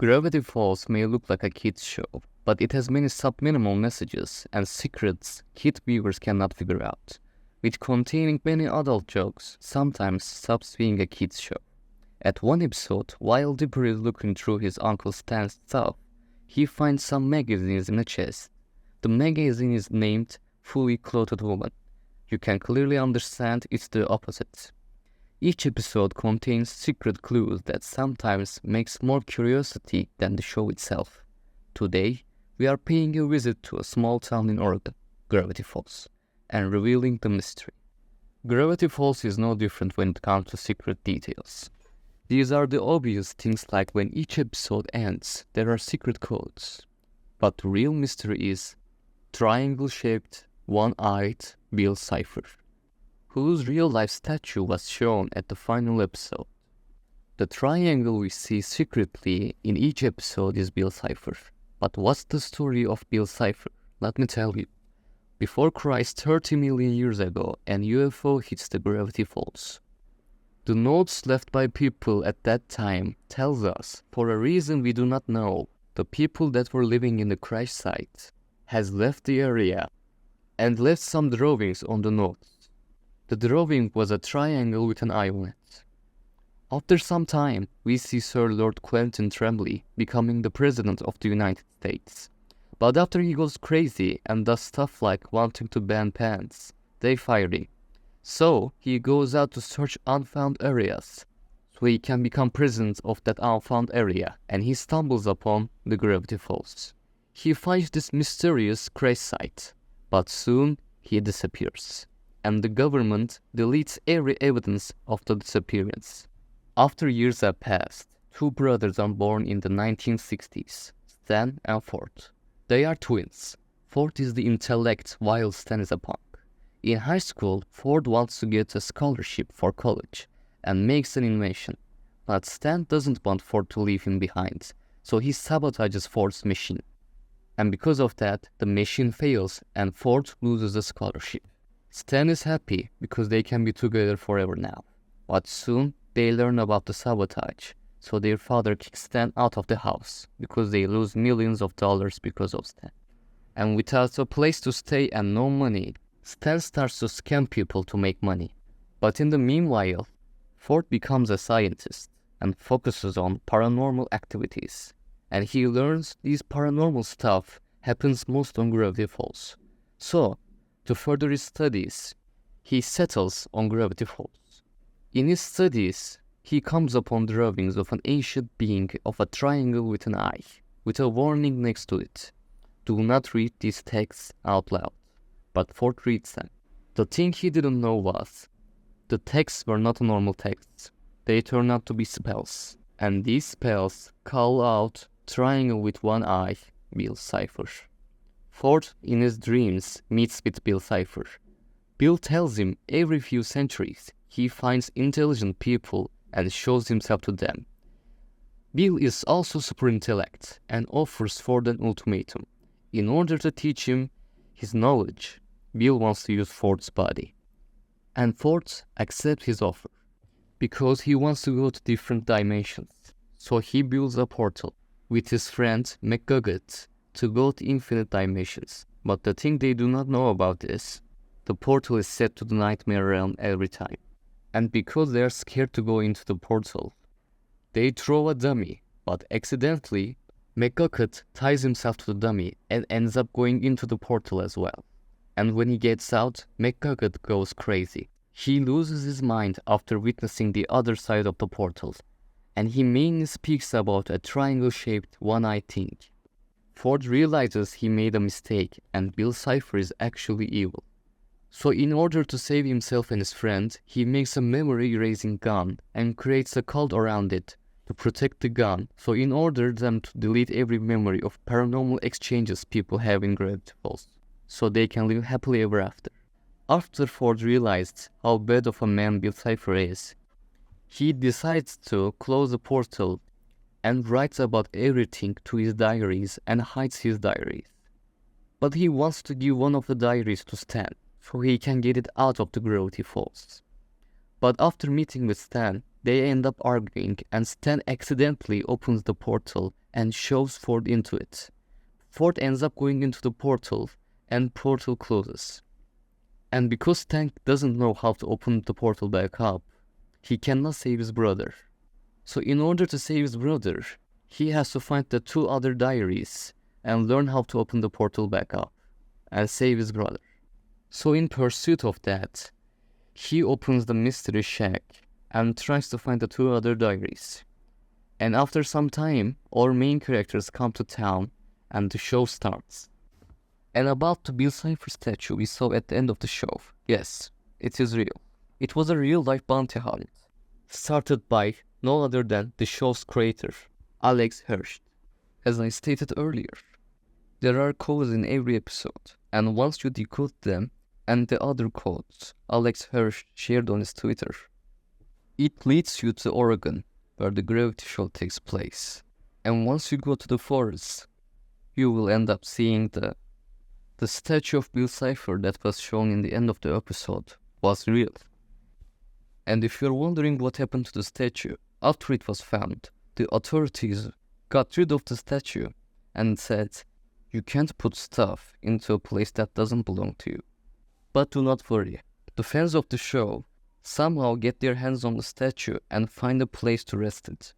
Gravity Falls may look like a kids show, but it has many subliminal messages and secrets kid viewers cannot figure out. With containing many adult jokes, sometimes stops being a kids show. At one episode, while Dipper is looking through his Uncle Stan's stuff, he finds some magazines in a chest. The magazine is named Fully Clothed Woman. You can clearly understand it's the opposite. Each episode contains secret clues that sometimes makes more curiosity than the show itself. Today, we are paying a visit to a small town in Oregon, Gravity Falls, and revealing the mystery. Gravity Falls is no different when it comes to secret details. These are the obvious things like when each episode ends, there are secret codes. But the real mystery is triangle-shaped, one-eyed Bill Cipher, whose real-life statue was shown at the final episode. The triangle we see secretly in each episode is Bill Cipher. But what's the story of Bill Cipher? Let me tell you. Before Christ 30 million years ago, an UFO hits the Gravity Falls. The notes left by people at that time tells us, for a reason we do not know, the people that were living in the crash site has left the area and left some drawings on the notes. The drawing was a triangle with an eye on it. After some time, we see Sir Lord Quentin Tremblay becoming the President of the United States. But after he goes crazy and does stuff like wanting to ban pants, they fire him. So he goes out to search unfound areas, so he can become president of that unfound area, and he stumbles upon the Gravity Falls. He finds this mysterious crash site, but soon he disappears, and the government deletes every evidence of the disappearance. After years have passed, two brothers are born in the 1960s, Stan and Ford. They are twins. Ford is the intellect while Stan is a punk. In high school, Ford wants to get a scholarship for college and makes an invention. But Stan doesn't want Ford to leave him behind, so he sabotages Ford's machine. And because of that, the machine fails and Ford loses the scholarship. Stan is happy because they can be together forever now. But soon, they learn about the sabotage, so their father kicks Stan out of the house because they lose millions of dollars because of Stan. And without a place to stay and no money, Stan starts to scam people to make money. But in the meanwhile, Ford becomes a scientist and focuses on paranormal activities. And he learns these paranormal stuff happens most on Gravity Falls. So, to further his studies, he settles on Gravity Falls. In his studies, he comes upon drawings of an ancient being of a triangle with an eye, with a warning next to it. Do not read these texts out loud. But Ford reads them. The thing he didn't know was, the texts were not normal texts. They turned out to be spells. And these spells call out triangle with one eye, Bill Cipher. Ford, in his dreams, meets with Bill Cipher. Bill tells him every few centuries he finds intelligent people and shows himself to them. Bill is also super intellect and offers Ford an ultimatum. In order to teach him his knowledge, Bill wants to use Ford's body. And Ford accepts his offer because he wants to go to different dimensions. So he builds a portal with his friend McGuggett to go to infinite dimensions. But the thing they do not know about is, the portal is set to the nightmare realm every time. And because they are scared to go into the portal, they throw a dummy, but accidentally, McGuggett ties himself to the dummy and ends up going into the portal as well. And when he gets out, McGuggett goes crazy. He loses his mind after witnessing the other side of the portal, and he mainly speaks about a triangle-shaped one-eyed thing. Ford realizes he made a mistake and Bill Cipher is actually evil. So in order to save himself and his friend, he makes a memory-erasing gun and creates a cult around it to protect the gun, so in order them to delete every memory of paranormal exchanges people have in Gravity Falls, so they can live happily ever after. After Ford realized how bad of a man Bill Cipher is, he decides to close the portal and writes about everything to his diaries and hides his diaries. But he wants to give one of the diaries to Stan, so he can get it out of the Gravity Falls. But after meeting with Stan, They end up arguing, and Stan accidentally opens the portal and shoves Ford into it. Ford ends up going into the portal, and portal closes. And because Stan doesn't know how to open the portal back up, he cannot save his brother. So in order to save his brother, he has to find the 2 other diaries and learn how to open the portal back up and save his brother. So in pursuit of that, he opens the mystery shack and tries to find the 2 other diaries. And after some time, our main characters come to town and the show starts. And about the Bill Cipher statue we saw at the end of the show, yes, it is real. It was a real-life bounty hunt, started by no other than the show's creator, Alex Hirsch. As I stated earlier, there are codes in every episode, and once you decode them and the other codes Alex Hirsch shared on his Twitter, it leads you to Oregon, where the gravity show takes place. And once you go to the forest, you will end up seeing the statue of Bill Cipher that was shown in the end of the episode was real. And if you're wondering what happened to the statue, after it was found, the authorities got rid of the statue and said, you can't put stuff into a place that doesn't belong to you. But do not worry, the fans of the show somehow get their hands on the statue and find a place to rest it.